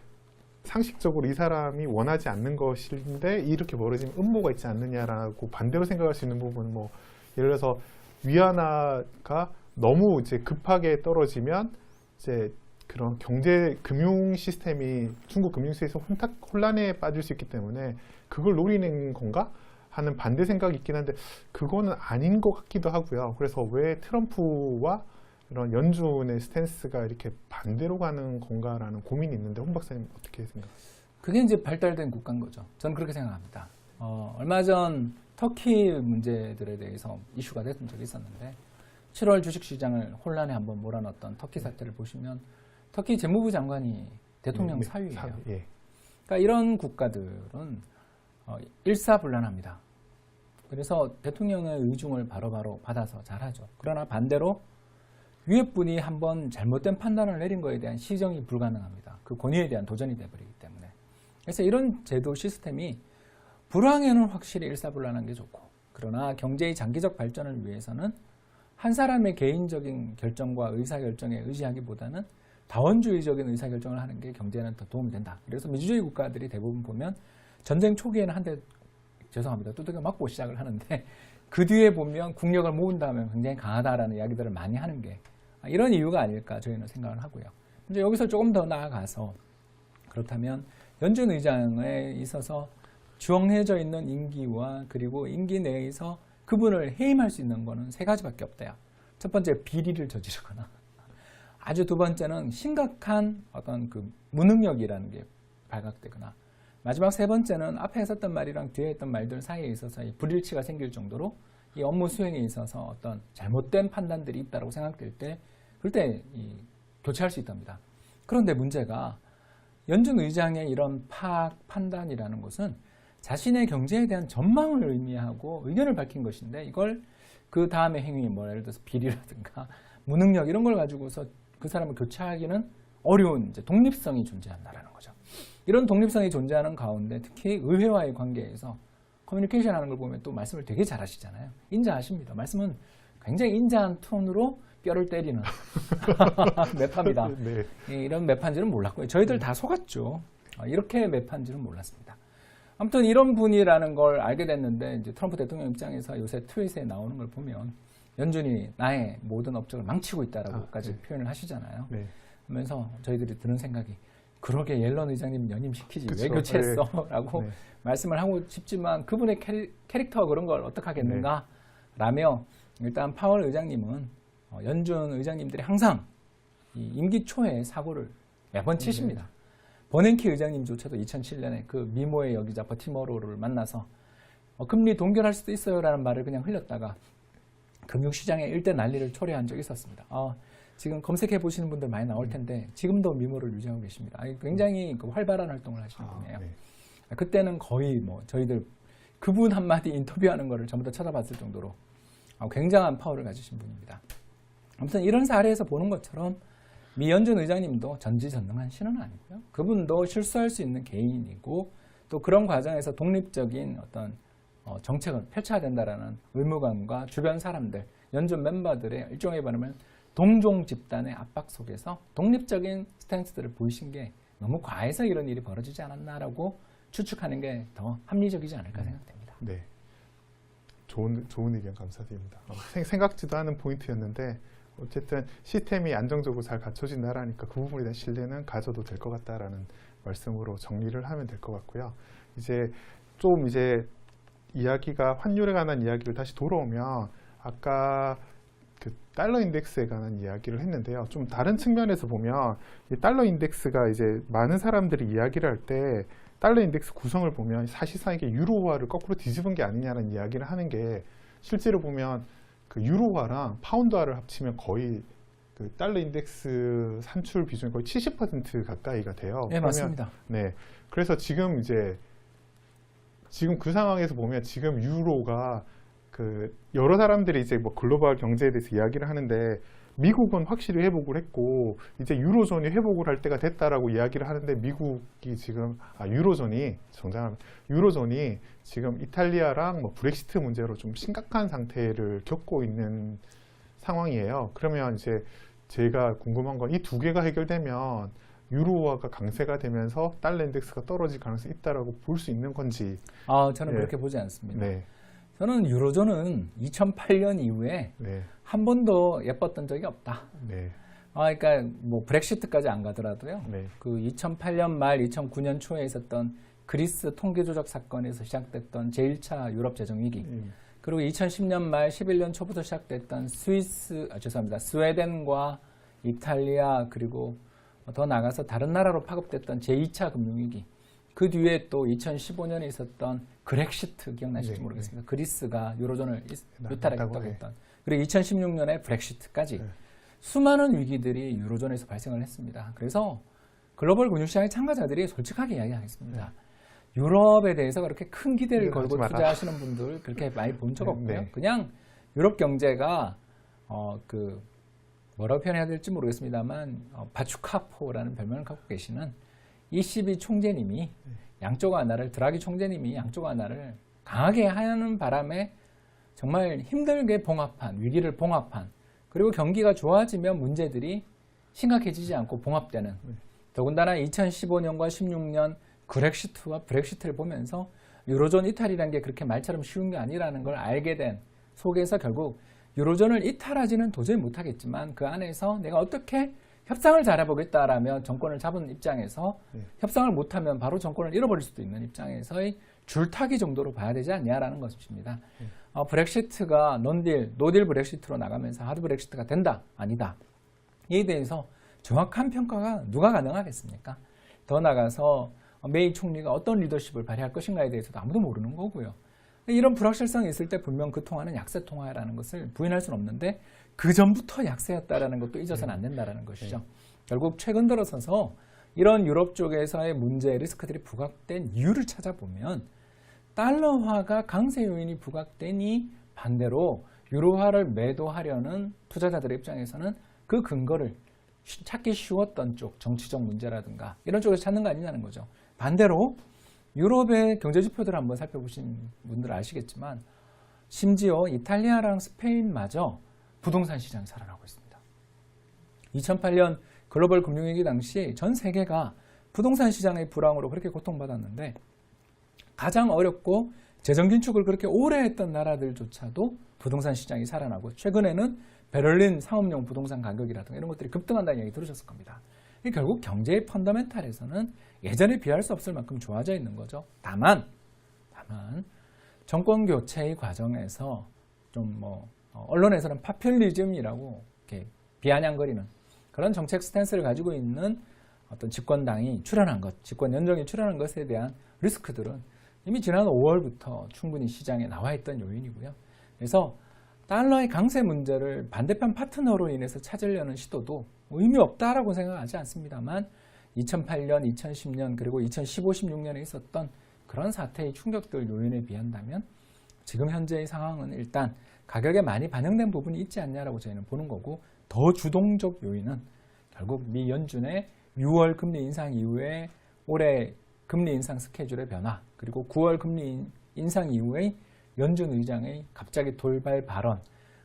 S3: 상식적으로 이 사람이 원하지 않는 것인데 이렇게 벌어지면 음모가 있지 않느냐라고 반대로 생각할 수 있는 부분은 뭐 예를 들어서 위안화가 너무 이제 급하게 떨어지면 이제 그런 경제 금융 시스템이 중국 금융 시스템에서 혼란에 빠질 수 있기 때문에 그걸 노리는 건가 하는 반대 생각이 있긴 한데 그거는 아닌 것 같기도 하고요. 그래서 왜 트럼프와 이런 연준의 스탠스가 이렇게 반대로 가는 건가라는 고민이 있는데 홍 박사님 어떻게 생각하세요?
S2: 그게 이제 발달된 국가인 거죠. 저는 그렇게 생각합니다. 얼마 전 터키 문제들에 대해서 이슈가 됐던 적이 있었는데 7월 주식시장을 혼란에 한번 몰아넣었던 터키 사태를 보시면 터키 재무부 장관이 대통령 사위예요.
S3: 예.
S2: 그러니까 이런 국가들은 일사불란합니다. 그래서 대통령의 의중을 바로바로 받아서 잘하죠. 그러나 반대로 위에 분이 한번 잘못된 판단을 내린 거에 대한 시정이 불가능합니다. 그 권위에 대한 도전이 돼버리기 때문에. 그래서 이런 제도 시스템이 불황에는 확실히 일사불란한 게 좋고, 그러나 경제의 장기적 발전을 위해서는 한 사람의 개인적인 결정과 의사결정에 의지하기보다는 다원주의적인 의사결정을 하는 게 경제에는 더 도움이 된다. 그래서 민주주의 국가들이 대부분 보면 전쟁 초기에는 한 대, 죄송합니다, 두들겨 맞고 시작을 하는데 그 뒤에 보면 국력을 모은 다음에 굉장히 강하다라는 이야기들을 많이 하는 게 이런 이유가 아닐까 저희는 생각을 하고요. 이제 여기서 조금 더 나아가서 그렇다면 연준 의장에 있어서 정해져 있는 임기와 그리고 임기 내에서 그분을 해임할 수 있는 거는 세 가지밖에 없대요. 첫 번째, 비리를 저지르거나, 아주 두 번째는 심각한 어떤 그 무능력이라는 게 발각되거나, 마지막 세 번째는 앞에 했었던 말이랑 뒤에 했던 말들 사이에 있어서 이 불일치가 생길 정도로 이 업무 수행에 있어서 어떤 잘못된 판단들이 있다고 생각될 때, 그럴 때 교체할 수 있답니다. 그런데 문제가 연준 의장의 이런 파악, 판단이라는 것은 자신의 경제에 대한 전망을 의미하고 의견을 밝힌 것인데, 이걸 그 다음에 행위, 예를 들어서 비리라든가 무능력 이런 걸 가지고서 그 사람을 교체하기는 어려운 이제 독립성이 존재한다라는 거죠. 이런 독립성이 존재하는 가운데 특히 의회와의 관계에서 커뮤니케이션 하는 걸 보면 또 말씀을 되게 잘하시잖아요. 인자하십니다. 말씀은 굉장히 인자한 톤으로 뼈를 때리는 매파입니다.
S3: 네.
S2: 이런 매파인지는 몰랐고요. 저희들 다 속았죠. 이렇게 매파인지는 몰랐습니다. 아무튼 이런 분이라는 걸 알게 됐는데, 이제 트럼프 대통령 입장에서 요새 트윗에 나오는 걸 보면 연준이 나의 모든 업적을 망치고 있다라고까지 표현을 하시잖아요.
S3: 네.
S2: 하면서 저희들이 드는 생각이, 그러게 옐런 의장님 연임시키지
S3: 그쵸.
S2: 왜 교체했어? 라고
S3: 네.
S2: 말씀을 하고 싶지만 그분의 캐릭터 그런 걸 어떡하겠는가? 라며 일단 파월 의장님은 연준 의장님들이 항상 이 임기 초에 사고를 매번 치십니다. 버냉키 의장님조차도 2007년에 그 미모의 여기자 버티머로를 만나서 금리 동결할 수도 있어요 라는 말을 그냥 흘렸다가 금융시장에 일대 난리를 초래한 적이 있었습니다. 지금 검색해 보시는 분들 많이 나올 텐데 지금도 미모를 유지하고 계십니다. 굉장히 활발한 활동을 하시는 분이에요.
S3: 네.
S2: 그때는 거의 저희들 그분 한마디 인터뷰하는 거를 전부 다 쳐다봤을 정도로 굉장한 파워를 가지신 분입니다. 아무튼 이런 사례에서 보는 것처럼 미 연준 의장님도 전지전능한 신은 아니고요. 그분도 실수할 수 있는 개인이고, 또 그런 과정에서 독립적인 어떤 정책을 펼쳐야 된다라는 의무감과 주변 사람들, 연준 멤버들의 일종의 말하면 동종 집단의 압박 속에서 독립적인 스탠스들을 보이신 게 너무 과해서 이런 일이 벌어지지 않았나라고 추측하는 게 더 합리적이지 않을까 생각됩니다.
S3: 네. 좋은 의견 감사드립니다. 생각지도 않은 포인트였는데, 어쨌든 시스템이 안정적으로 잘 갖춰진 나라니까 그 부분에 대한 신뢰는 가져도 될 것 같다라는 말씀으로 정리를 하면 될 것 같고요. 이제 이야기가 환율에 관한 이야기를 다시 돌아오면, 아까 그 달러 인덱스에 관한 이야기를 했는데요. 좀 다른 측면에서 보면 이 달러 인덱스가 이제 많은 사람들이 이야기를 할 때 달러 인덱스 구성을 보면 사실상 이게 유로화를 거꾸로 뒤집은 게 아니냐는 이야기를 하는 게, 실제로 보면 그 유로화랑 파운드화를 합치면 거의 그 달러 인덱스 산출 비중이 거의 70% 가까이가 돼요.
S2: 네, 맞습니다.
S3: 네. 그래서 지금 그 상황에서 보면 지금 유로가 그 여러 사람들이 이제 글로벌 경제에 대해서 이야기를 하는데, 미국은 확실히 회복을 했고 이제 유로존이 회복을 할 때가 됐다라고 이야기를 하는데, 미국이 지금 유로존이 지금 이탈리아랑 브렉시트 문제로 좀 심각한 상태를 겪고 있는 상황이에요. 그러면 이제 제가 궁금한 건, 이 두 개가 해결되면 유로화가 강세가 되면서 달러 인덱스가 떨어질 가능성이 있다라고 볼 수 있는 건지.
S2: 저는 그렇게 보지 않습니다.
S3: 네.
S2: 저는 유로존은 2008년 이후에
S3: 네.
S2: 한 번도 예뻤던 적이 없다.
S3: 네.
S2: 그러니까 브렉시트까지 안 가더라도요.
S3: 네.
S2: 그 2008년 말 2009년 초에 있었던 그리스 통계조작 사건에서 시작됐던 제1차 유럽 재정 위기, 그리고 2010년 말 11년 초부터 시작됐던 스웨덴과 이탈리아 그리고 더 나가서 다른 나라로 파급됐던 제2차 금융위기. 그 뒤에 또 2015년에 있었던 그렉시트 기억나실지
S3: 네,
S2: 모르겠습니다. 그리스가 유로존을
S3: 나갔다고
S2: 이탈했다고
S3: 해.
S2: 했던. 그리고 2016년에 브렉시트까지 수많은 위기들이 유로존에서 발생을 했습니다. 그래서 글로벌 금융시장의 참가자들이 솔직하게 이야기하겠습니다. 유럽에 대해서 그렇게 큰 기대를 걸고 투자하시는 분들 그렇게 많이 본 적 없고요. 그냥 유럽 경제가 뭐라고 표현해야 될지 모르겠습니다만 바추카포라는 별명을 갖고 계시는 ECB 총재님이 양쪽 하나를 드라기 총재님이 양쪽 하나를 강하게 하는 바람에 정말 힘들게 봉합한 위기를 봉합한 그리고 경기가 좋아지면 문제들이 심각해지지 않고 봉합되는 더군다나 2015년과 16년 그렉시트와 브렉시트를 보면서 유로존 이탈이라는 게 그렇게 말처럼 쉬운 게 아니라는 걸 알게 된 속에서 결국 유로존을 이탈하지는 도저히 못하겠지만 그 안에서 내가 어떻게 협상을 잘해보겠다라며 정권을 잡은 입장에서 협상을 못하면 바로 정권을 잃어버릴 수도 있는 입장에서의 줄타기 정도로 봐야 되지 않냐라는 것입니다. 브렉시트가 노딜 브렉시트로 나가면서 하드 브렉시트가 된다 아니다 이에 대해서 정확한 평가가 누가 가능하겠습니까? 더 나가서 메이 총리가 어떤 리더십을 발휘할 것인가에 대해서도 아무도 모르는 거고요. 이런 불확실성이 있을 때 분명 그 통화는 약세 통화라는 것을 부인할 수는 없는데 그 전부터 약세였다라는 것도 잊어서는 안 된다라는 것이죠. 결국 최근 들어서서 이런 유럽 쪽에서의 문제 리스크들이 부각된 이유를 찾아보면 달러화가 강세 요인이 부각되니 반대로 유로화를 매도하려는 투자자들의 입장에서는 그 근거를 찾기 쉬웠던 쪽 정치적 문제라든가 이런 쪽에서 찾는 거 아니냐는 거죠. 반대로 유럽의 경제지표들을 한번 살펴보신 분들 아시겠지만 심지어 이탈리아랑 스페인마저 부동산 시장이 살아나고 있습니다. 2008년 글로벌 금융위기 당시 전 세계가 부동산 시장의 불황으로 그렇게 고통받았는데 가장 어렵고 재정 긴축을 그렇게 오래 했던 나라들조차도 부동산 시장이 살아나고 최근에는 베를린 상업용 부동산 가격이라든가 이런 것들이 급등한다는 얘기 들으셨을 겁니다. 결국 경제의 펀더멘탈에서는 예전에 비할 수 없을 만큼 좋아져 있는 거죠. 다만 정권 교체의 과정에서 좀 언론에서는 파퓰리즘이라고 이렇게 비아냥거리는 그런 정책 스탠스를 가지고 있는 어떤 집권당이 출연한 것, 집권 연정이 출연한 것에 대한 리스크들은 이미 지난 5월부터 충분히 시장에 나와 있던 요인이고요. 그래서 달러의 강세 문제를 반대편 파트너로 인해서 찾으려는 시도도 의미 없다라고 생각하지 않습니다만 2008년, 2010년 그리고 2015, 16년에 있었던 그런 사태의 충격들 요인에 비한다면 지금 현재의 상황은 일단 가격에 많이 반영된 부분이 있지 않냐라고 저희는 보는 거고 더 주동적 요인은 결국 미 연준의 6월 금리 인상 이후에 올해 금리 인상 스케줄의 변화 그리고 9월 금리 인상 이후의 연준 의장의 갑자기 돌발 발언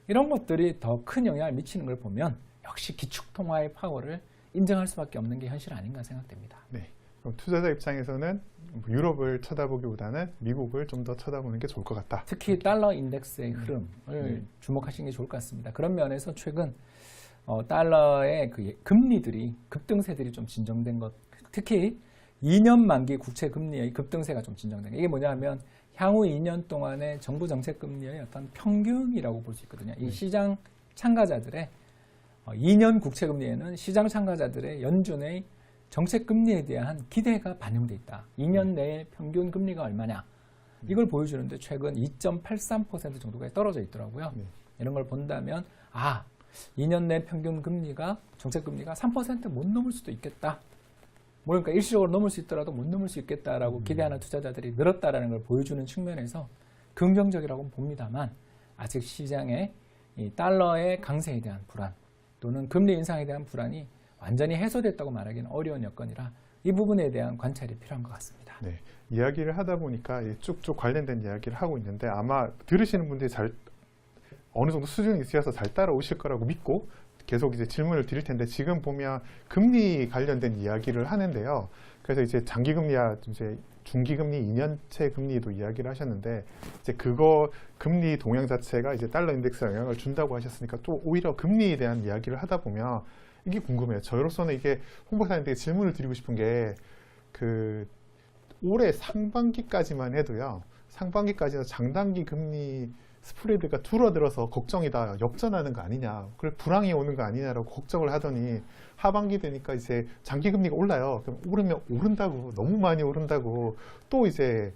S2: 이런 것들이 더 큰 영향을 미치는 걸 보면 역시 기축통화의 파워를 인정할 수밖에 없는 게 현실 아닌가 생각됩니다.
S3: 네. 그럼 투자자 입장에서는 유럽을 쳐다보기보다는 미국을 좀 더 쳐다보는 게 좋을 것 같다.
S2: 특히 달러 인덱스의 흐름을 주목하시는 게 좋을 것 같습니다. 그런 면에서 최근 달러의 그 금리들이 급등세들이 좀 진정된 것, 특히 2년 만기 국채 금리의 급등세가 좀 진정된 것. 이게 뭐냐면 향후 2년 동안의 정부 정책 금리의 어떤 평균이라고 볼 수 있거든요. 이 시장 참가자들의 2년 국채 금리에는 시장 참가자들의 연준의 정책 금리에 대한 기대가 반영돼 있다. 2년 내에 평균 금리가 얼마냐? 이걸 보여주는데 최근 2.83% 정도가 떨어져 있더라고요. 이런 걸 본다면 2년 내 평균 금리가 정책 금리가 3% 못 넘을 수도 있겠다. 그러니까 일시적으로 넘을 수 있더라도 못 넘을 수 있겠다라고 기대하는 투자자들이 늘었다라는 걸 보여주는 측면에서 긍정적이라고 봅니다만 아직 시장에 이 달러의 강세에 대한 불안 또는 금리 인상에 대한 불안이 완전히 해소됐다고 말하기는 어려운 여건이라 이 부분에 대한 관찰이 필요한 것 같습니다.
S3: 네, 이야기를 하다 보니까 쭉쭉 관련된 이야기를 하고 있는데 아마 들으시는 분들이 어느 정도 수준이 있어서 잘 따라오실 거라고 믿고 계속 이제 질문을 드릴 텐데 지금 보면 금리 관련된 이야기를 하는데요. 그래서 이제 장기금리야 이제 중기금리 2년채 금리도 이야기를 하셨는데 이제 그거 금리 동향 자체가 이제 달러 인덱스에 영향을 준다고 하셨으니까 또 오히려 금리에 대한 이야기를 하다 보면 이게 궁금해요. 저로서는 이게 홍보사님들에게 질문을 드리고 싶은 게 올해 상반기까지만 해도요. 상반기까지는 장단기 금리 스프레드가 줄어들어서 걱정이다, 역전하는 거 아니냐, 그래 불황이 오는 거 아니냐라고 걱정을 하더니 하반기 되니까 이제 장기 금리가 올라요. 그럼 오르면 오른다고, 너무 많이 오른다고 또 이제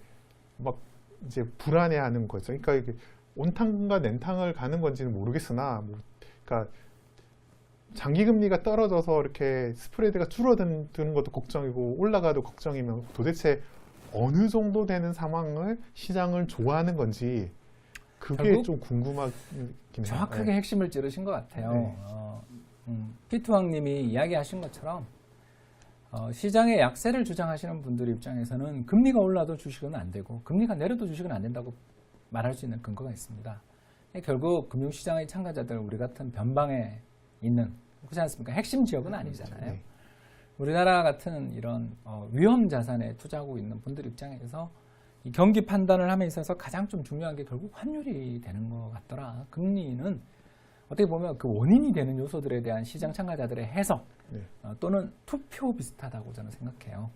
S3: 막 이제 불안해하는 거죠. 그러니까 이게 온탕과 냉탕을 가는 건지는 모르겠으나, 뭐, 그러니까 장기 금리가 떨어져서 이렇게 스프레드가 줄어드는 것도 걱정이고 올라가도 걱정이면 도대체 어느 정도 되는 상황을 시장을 좋아하는 건지 그게 좀 궁금하긴 해요.
S2: 정확하게
S3: 네.
S2: 핵심을 찌르신 것 같아요.
S3: 네.
S2: 피트왕님이 이야기하신 것처럼 시장의 약세를 주장하시는 분들 입장에서는 금리가 올라도 주식은 안 되고 금리가 내려도 주식은 안 된다고 말할 수 있는 근거가 있습니다. 결국 금융시장의 참가자들, 우리 같은 변방에 있는, 그렇지 않습니까? 핵심 지역은 아니잖아요.
S3: 네.
S2: 우리나라 같은 이런 위험 자산에 투자하고 있는 분들 입장에서 이 경기 판단을 함에 있어서 가장 좀 중요한 게 결국 환율이 되는 것 같더라. 금리는 어떻게 보면 그 원인이 되는 요소들에 대한 시장 참가자들의 해석
S3: 네.
S2: 또는 투표 비슷하다고 저는 생각해요.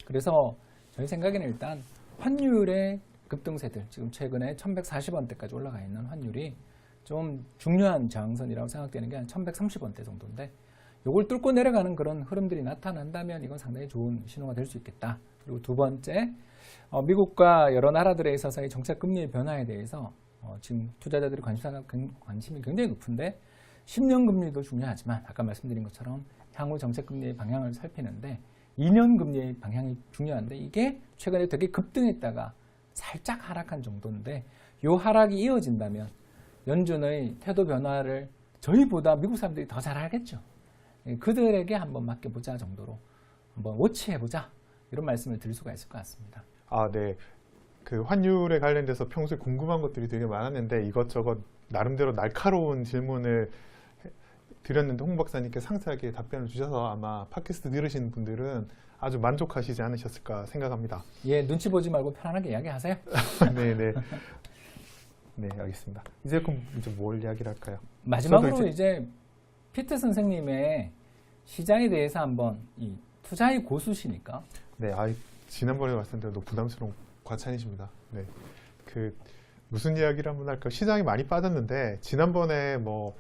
S2: 그래서 저희 생각에는 일단 환율의 급등세들, 지금 최근에 1140원대까지 올라가 있는 환율이 좀 중요한 저항선이라고 생각되는 게 한 1130원대 정도인데, 요걸 뚫고 내려가는 그런 흐름들이 나타난다면 이건 상당히 좋은 신호가 될 수 있겠다. 그리고 두 번째, 미국과 여러 나라들에 있어서의 정책 금리의 변화에 대해서 지금 투자자들의 관심이 굉장히 높은데, 10년 금리도 중요하지만 아까 말씀드린 것처럼 향후 정책 금리의 방향을 살피는데 2년 금리의 방향이 중요한데, 이게 최근에 되게 급등했다가 살짝 하락한 정도인데, 이 하락이 이어진다면 연준의 태도 변화를 저희보다 미국 사람들이 더 잘 알겠죠. 그들에게 한번 맡겨보자 정도로 한번 워치해보자, 이런 말씀을 드릴 수가 있을 것 같습니다.
S3: 아, 네. 그 환율에 관련돼서 평소에 궁금한 것들이 되게 많았는데 이것저것 나름대로 날카로운 질문을 드렸는데 홍 박사님께 상세하게 답변을 주셔서 아마 팟캐스트 들으시는 분들은 아주 만족하시지 않으셨을까 생각합니다.
S2: 예, 눈치 보지 말고 편안하게 이야기하세요.
S3: 네, 네. 네, 알겠습니다. 이제 그럼 이제 뭘 이야기를 할까요?
S2: 마지막으로 이제 피트 선생님의 시장에 대해서 한번, 이 투자의 고수시니까.
S3: 네, 지난번에 말씀드린 너무 부담스러운 과찬이십니다. 네, 그 무슨 이야기를 한번 할까요? 시장이 많이 빠졌는데 지난번에 뭐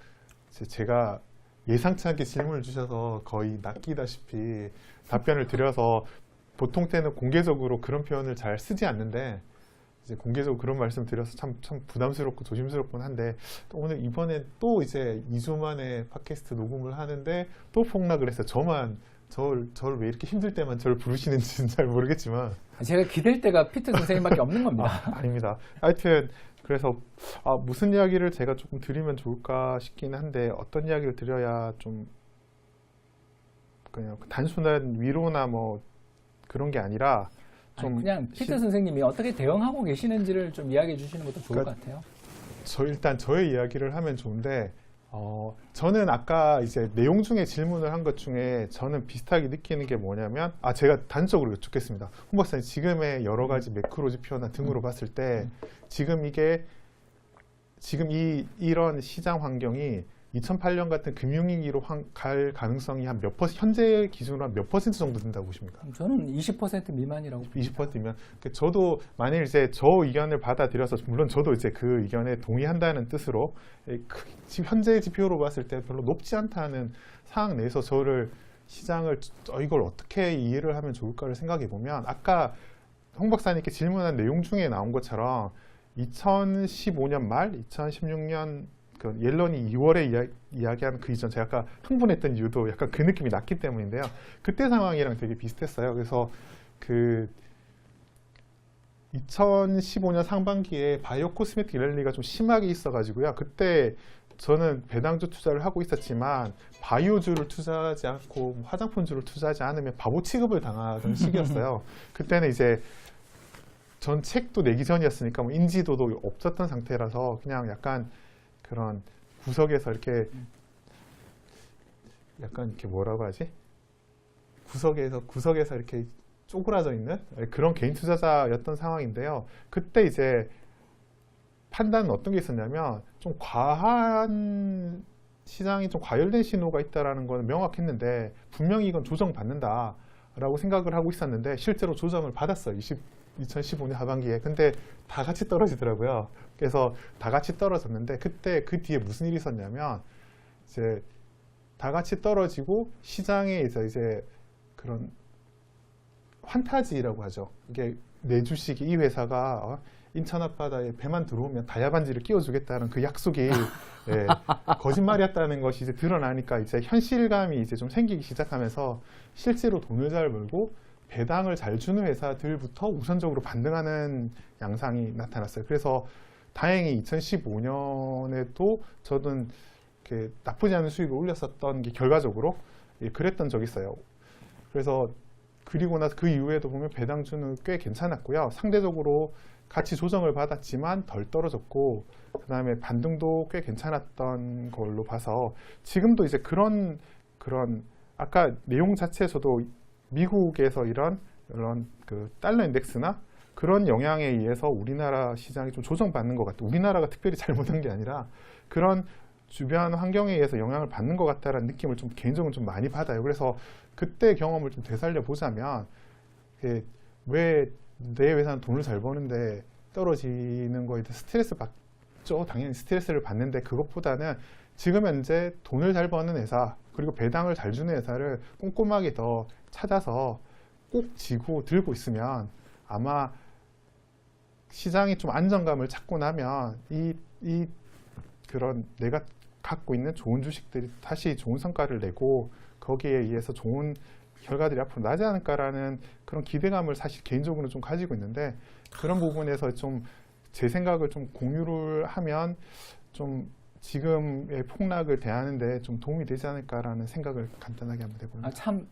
S3: 제가 예상치 않게 질문을 주셔서 거의 낚이다시피 답변을 드려서 보통 때는 공개적으로 그런 표현을 잘 쓰지 않는데 이제 공개적으로 그런 말씀 드려서 참 부담스럽고 조심스럽긴 한데, 오늘 이번에 또 이제 2주 만에 팟캐스트 녹음을 하는데 또 폭락을 했어요. 저를 왜 이렇게 힘들 때만 저를 부르시는지는 잘 모르겠지만
S2: 제가 기댈 때가 피트 선생님밖에 없는 겁니다.
S3: 아닙니다. 하여튼 그래서 무슨 이야기를 제가 조금 드리면 좋을까 싶긴 한데, 어떤 이야기를 드려야 좀 그냥 단순한 위로나 뭐 그런 게 아니라 좀
S2: 그냥 피트 선생님이 어떻게 대응하고 계시는지를 좀 이야기해 주시는 것도 좋을 것 같아요.
S3: 일단 저의 이야기를 하면 좋은데, 저는 아까 이제 내용 중에 질문을 한 것 중에 저는 비슷하게 느끼는 게 뭐냐면, 제가 단적으로 여쭙겠습니다. 홍 박사님, 지금의 여러 가지 매크로 지표나 등으로 봤을 때 지금 이런 시장 환경이 2008년 같은 금융위기로 갈 가능성이 한 몇 퍼센트, 현재 기준으로 한 몇 퍼센트 정도 된다고 보십니까?
S2: 저는 20% 미만이라고.
S3: 20%면 저도 만일 이제 저 의견을 받아들여서, 물론 저도 이제 그 의견에 동의한다는 뜻으로 지금 현재 지표로 봤을 때 별로 높지 않다는 상황 내에서 시장을 이걸 어떻게 이해를 하면 좋을까를 생각해 보면, 아까 홍 박사님께 질문한 내용 중에 나온 것처럼 2015년 말, 2016년 그 옐런이 2월에 이야기한 그 이전, 제가 아까 흥분했던 이유도 약간 그 느낌이 났기 때문인데요. 그때 상황이랑 되게 비슷했어요. 그래서 그 2015년 상반기에 바이오 코스메틱 랠리가 좀 심하게 있어가지고요. 그때 저는 배당주 투자를 하고 있었지만 바이오주를 투자하지 않고 화장품주를 투자하지 않으면 바보 취급을 당하던 시기였어요. 그때는 이제 전 책도 내기 전이었으니까 뭐 인지도도 없었던 상태라서 그냥 약간 그런 구석에서 이렇게 약간 이렇게 뭐라고 하지? 구석에서 이렇게 쪼그라져 있는 그런 개인 투자자였던 상황인데요. 그때 이제 판단은 어떤 게 있었냐면, 좀 시장이 좀 과열된 신호가 있다라는 건 명확했는데 분명히 이건 조정받는다. 라고 생각을 하고 있었는데 실제로 조정을 받았어요. 2015년 하반기에. 근데 다 같이 떨어지더라고요. 그래서 다 같이 떨어졌는데 그때 그 뒤에 무슨 일이 있었냐면 이제 다 같이 떨어지고 시장에서 이제 그런 환타지라고 하죠. 이게 내 주식이 이 회사가 인천 앞바다에 배만 들어오면 다이아반지를 끼워주겠다는 그 약속이 예, 거짓말이었다는 것이 이제 드러나니까 이제 현실감이 이제 좀 생기기 시작하면서 실제로 돈을 잘 벌고 배당을 잘 주는 회사들부터 우선적으로 반등하는 양상이 나타났어요. 그래서 다행히 2015년에도 저는 이렇게 나쁘지 않은 수익을 올렸었던 게 결과적으로 예, 그랬던 적이 있어요. 그래서 그리고 나서 그 이후에도 보면 배당주는 꽤 괜찮았고요. 상대적으로 같이 조정을 받았지만 덜 떨어졌고 그 다음에 반등도 꽤 괜찮았던 걸로 봐서 지금도 이제 그런 아까 내용 자체에서도 미국에서 이런 그 달러 인덱스나 그런 영향에 의해서 우리나라 시장이 좀 조정받는 것 같아요. 우리나라가 특별히 잘못한 게 아니라 그런 주변 환경에 의해서 영향을 받는 것 같다라는 느낌을 좀 개인적으로 좀 많이 받아요. 그래서 그때 경험을 좀 되살려 보자면 왜 내 회사는 돈을 잘 버는데 떨어지는 거에 대해 스트레스 받죠. 당연히 스트레스를 받는데 그것보다는 지금 현재 돈을 잘 버는 회사 그리고 배당을 잘 주는 회사를 꼼꼼하게 더 찾아서 꼭 쥐고 들고 있으면 아마 시장이 좀 안정감을 찾고 나면 그런 내가 갖고 있는 좋은 주식들이 다시 좋은 성과를 내고 거기에 의해서 좋은 결과들이 앞으로 나지 않을까라는 그런 기대감을 사실 개인적으로 좀 가지고 있는데 그런 부분에서 좀 제 생각을 좀 공유를 하면 좀 지금의 폭락을 대하는데 좀 도움이 되지 않을까라는 생각을 간단하게 한번 해봅니다.
S2: 참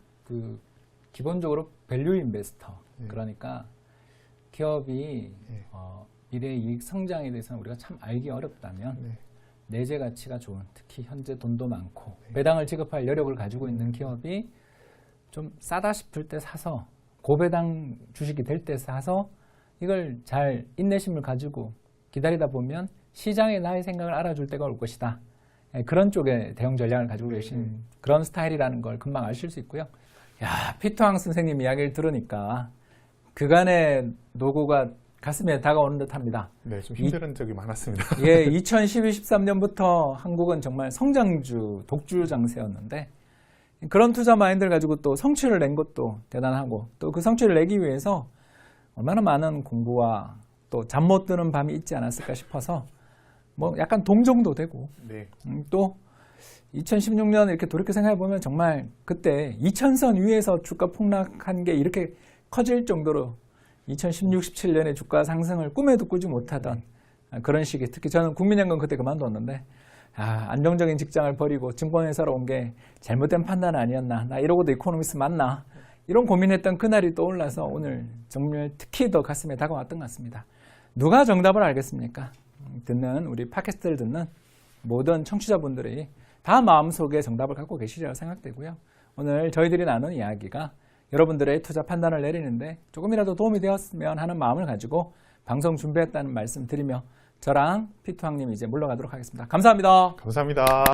S2: 기본적으로 밸류 인베스터
S3: 예.
S2: 그러니까 기업이
S3: 예.
S2: 미래 이익 성장에 대해서는 우리가 참 알기 어렵다면
S3: 네.
S2: 내재 가치가 좋은 특히 현재 돈도 많고
S3: 네.
S2: 배당을 지급할 여력을 가지고 있는 기업이 좀 싸다 싶을 때 사서 고배당 주식이 될 때 사서 이걸 잘 인내심을 가지고 기다리다 보면 시장이 나의 생각을 알아줄 때가 올 것이다. 그런 쪽의 대응 전략을 가지고 계신 그런 스타일이라는 걸 금방 아실 수 있고요. 야, 피터항 선생님 이야기를 들으니까 그간의 노고가 가슴에 다가오는 듯합니다.
S3: 네, 좀 힘든 적이 많았습니다.
S2: 예, 2012, 13년부터 한국은 정말 성장주, 독주 장세였는데 그런 투자 마인드를 가지고 또 성취를 낸 것도 대단하고 또 그 성취를 내기 위해서 얼마나 많은 공부와 또 잠 못 드는 밤이 있지 않았을까 싶어서 뭐 약간 동정도 되고
S3: 네.
S2: 또 2016년 이렇게 돌이켜 생각해 보면 정말 그때 2000선 위에서 주가 폭락한 게 이렇게 커질 정도로 2016, 17년에 주가 상승을 꿈에도 꾸지 못하던 그런 시기 특히 저는 국민연금 그때 그만뒀는데 안정적인 직장을 버리고 증권회사로 온 게 잘못된 판단 아니었나 나 이러고도 이코노미스트 맞나 이런 고민했던 그날이 떠올라서 오늘 정말 특히 더 가슴에 다가왔던 것 같습니다. 누가 정답을 알겠습니까? 듣는 우리 팟캐스트를 듣는 모든 청취자분들이 다 마음속에 정답을 갖고 계시리라고 생각되고요. 오늘 저희들이 나눈 이야기가 여러분들의 투자 판단을 내리는데 조금이라도 도움이 되었으면 하는 마음을 가지고 방송 준비했다는 말씀 드리며 저랑 피터항님 이제 물러가도록 하겠습니다. 감사합니다.
S3: 감사합니다.